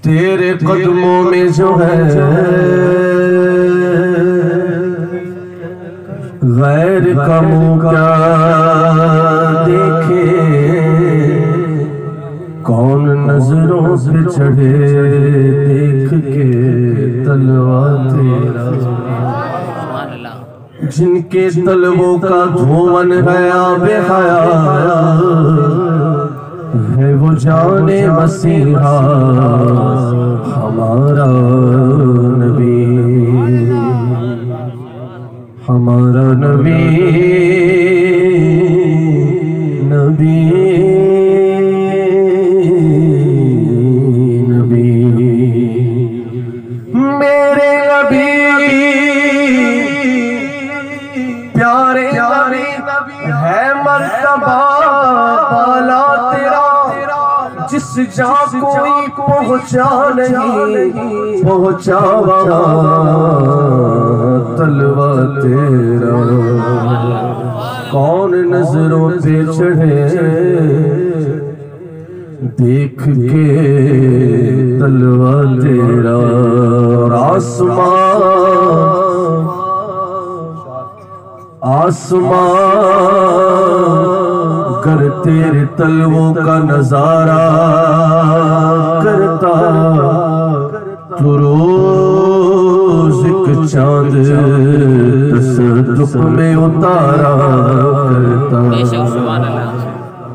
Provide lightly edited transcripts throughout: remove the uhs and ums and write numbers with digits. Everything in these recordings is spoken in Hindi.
तेरे कदमों में जो है गैर का मुँह क्या देखे, कौन नजरों पे चढ़े देख के तलवा तेरा। जिनके तलवों का धुआं गया बेहया है वो जाने मसीहा हमारा नबी, हमारा नबी, नबी, नबी, मेरे नबी प्यारे नबी है मर्तबा पाला तेरा, जिस जहाँ कोई पहुँचा नहीं पहुँचा तलवा तेरा। कौन नजरों पे चढ़े देख के तलवा तेरा। और आसमान कर तेरे तलवों का नजारा करता, तो रोज एक चांद तसद्दुक़ में उतारा करता।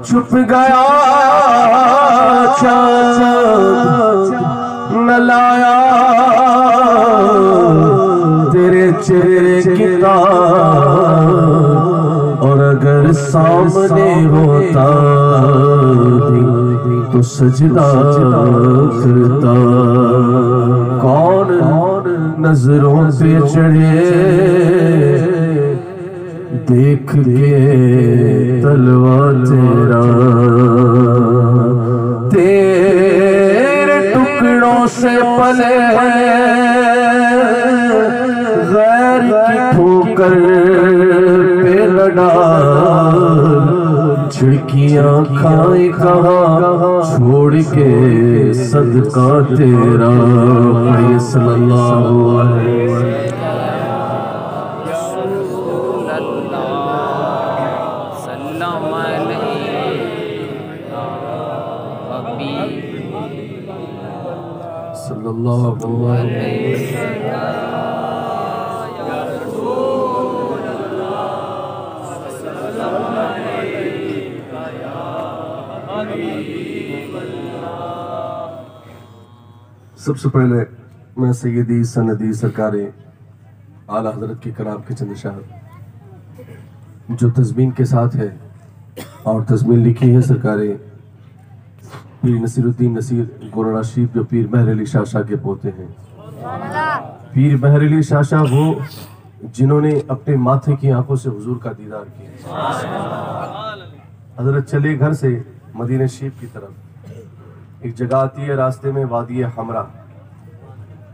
छुप गया चांद न लाया तेरे चेहरे की ताब, और अगर सामने होता तो सजदा करता। कौन नजरों पे चढ़े देख के तलवा तेरा। तेरे टुकड़ों से पले गैर की ठोकर पे लड़ा, झिड़कियां खाए कहाँ छोड़ के सदका तेरा। सल्लल्लाहु अलैहि सल्लल्लाहु अलैहि सबसे पहले मैं सैयदी सनदी सरकारे आला हजरत की कराम के चंद शाह जो तज़मीन के साथ है, और तज़मीन लिखी है सरकारे पीर नसीरुद्दीन नसीर गोराड़ा शरीफ, जो पीर महर अली शाह के पोते हैं। पीर महर अली शाह वो जिन्होंने अपने माथे की आंखों से हुजूर का दीदार किया। हजरत चले घर से मदीना शरीफ की तरफ, एक जगह आती है रास्ते में वादी हमरा,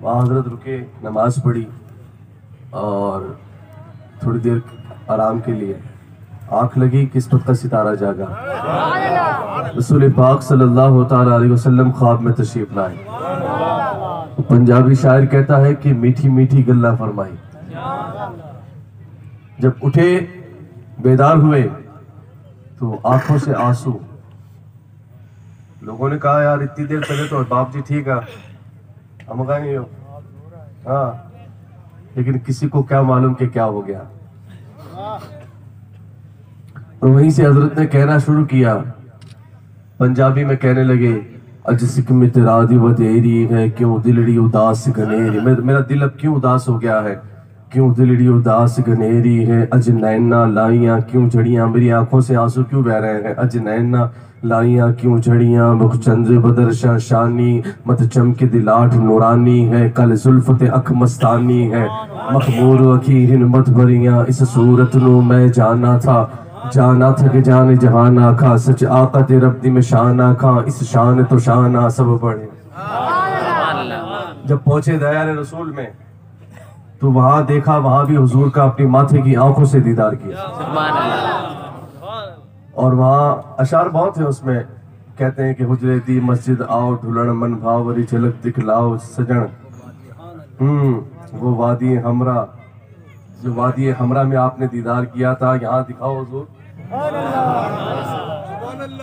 वहाँ हजरत रुके, नमाज पढ़ी और थोड़ी देर आराम के लिए आंख लगी, किस्मत का सितारा जागा। रसूल पाक सल्लल्लाहु ताला अलैहि वसल्लम ख्वाब में तशरीफ लाए। तो पंजाबी शायर कहता है कि मीठी मीठी गल्ला फरमाई। जब उठे बेदार हुए तो आंखों से आंसू। लोगों ने कहा यार इतनी देर पहले तो बाप जी ठीक है, हम कहेंगे हाँ, लेकिन किसी को क्या मालूम कि क्या हो गया। तो वहीं से हजरत ने कहना शुरू किया, पंजाबी में कहने लगे, अज सिकम तेरा दिवतेरी है, क्यों दिलड़ी उदास गनेरी। मेरा दिल अब क्यों उदास हो गया है, क्यों दिलड़ी उदास गनेरी है। अज नैना लाइया क्यों झड़ियां, मेरी आंखों से आंसू क्यों बह रहे हैं। अज नैना लाइया क्यों झड़ियां, मुख चंद्र बदरशा शानी, मत चमके दिलाठ नूरानी है। कल जुल्फते अख मस्तानी है, मखमूर अखीरिन मत भरियां। इस सूरत नू मैं जाना था कि जाने जहान आखा। सच आका ते रब्दी में शान आखा, इस शान तो शान सब बढ़े। जब पहुंचे दयाल रसूल में तो वहां देखा, वहां भी हुजूर का अपनी माथे की आंखों से दीदार किया। और वहां अशार बहुत है उसमें, कहते हैं कि हुजरे दी मस्जिद आओ ढुलण मन भावरी झलक दिखलाओ सजन। वो वादी हमरा, जो वादी हमरा में आपने दीदार किया था, यहाँ दिखाओ हुजूर।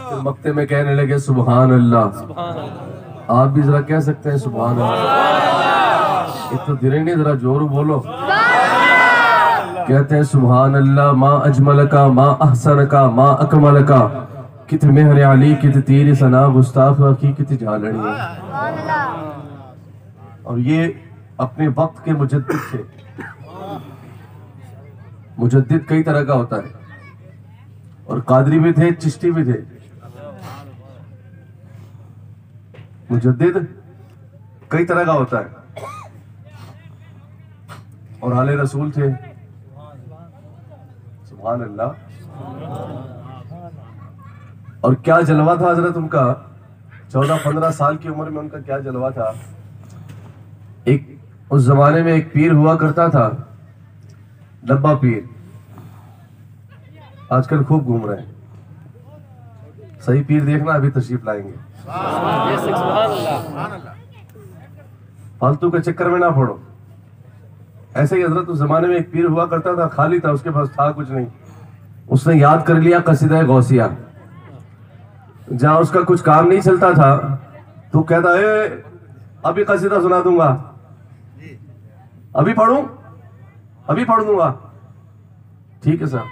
फिर मक्ते में कहने लगे सुभान अल्लाह। आप भी जरा कह सकते हैं सुभान अल्लाह। एक तो धीरे नहीं, जरा जोर बोलो। कहते हैं सुभान अल्लाह। माँ अजमल का, माँ अहसन का, माँ अकमल का, कित मेहर अली, कित तीर सना गुस्ताख की, कित झालड़ी। और ये अपने वक्त के मुजद्दिद थे। मुजद्दिद कई तरह का होता है, और कादरी भी थे, चिश्ती भी थे। मुजद्दिद कई तरह का होता है, और आले रसूल थे। सुभान अल्लाह। और क्या जलवा था हजरत उनका, 14-15 साल की उम्र में उनका क्या जलवा था। एक उस जमाने में एक पीर हुआ करता था, डब्बा पीर, आजकल खूब घूम रहे हैं। सही पीर देखना, अभी तशरीफ लाएंगे। फालतू के चक्कर में ना पड़ो। ऐसे ही हजरत उस जमाने में एक पीर हुआ करता था, खाली था, उसके पास था कुछ नहीं। उसने याद कर लिया कसीदा गौसिया। जहां उसका कुछ काम नहीं चलता था तो कहता है अभी कसीदा सुना दूंगा, अभी पढ़ूं, अभी पढ़ दूंगा। ठीक है साहब।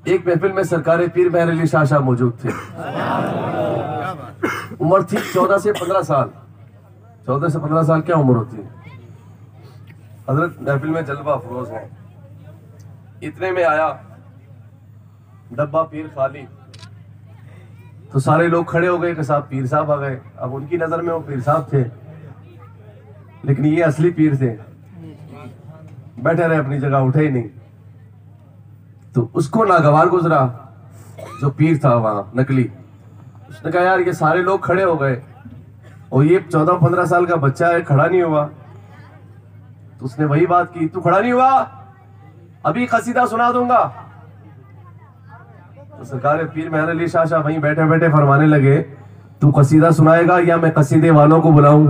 एक महफिल में सरकारे पीर मेहर अली शाह मौजूद थे। उम्र थी 14 से 15 साल। 14 से 15 साल क्या उम्र होती है। हजरत महफिल में जलवा अफरोज है। इतने में आया डब्बा पीर खाली, तो सारे लोग खड़े हो गए कि साहब पीर साहब आ गए। अब उनकी नजर में वो पीर साहब थे, लेकिन ये असली पीर थे। बैठे रहे अपनी जगह, उठे ही नहीं। तो उसको नागवार गुजरा जो पीर था वहां नकली। उसने कहा यार ये सारे लोग खड़े हो गए और ये 14-15 साल का बच्चा है, खड़ा नहीं हुआ। तो उसने वही बात की, तू खड़ा नहीं हुआ, अभी कसीदा सुना दूंगा। तो सरकार पीर मेहर अली शाह वहीं बैठे बैठे फरमाने लगे, तू कसीदा सुनाएगा या मैं कसीदे वालों को बुलाऊं।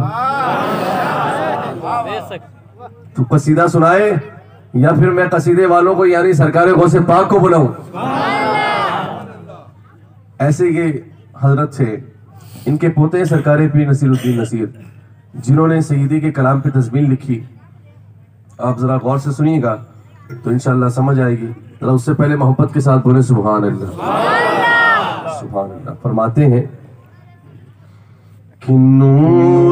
तू कसीदा सुनाए या फिर मैं कसीदे वालों को यानी सरकार गौसे पाक को बुलाऊं। ऐसे ये हजरत थे। इनके पोते हैं सरकार पीर नसीरुद्दीन नसीर, जिन्होंने सईदी के कलाम पे तस्मील लिखी। आप जरा गौर से सुनिएगा तो इंशाअल्लाह समझ आएगी। जरा उससे पहले मोहब्बत के साथ बोले सुभान अल्लाह। सुभान अल्लाह। फरमाते हैं कि नूर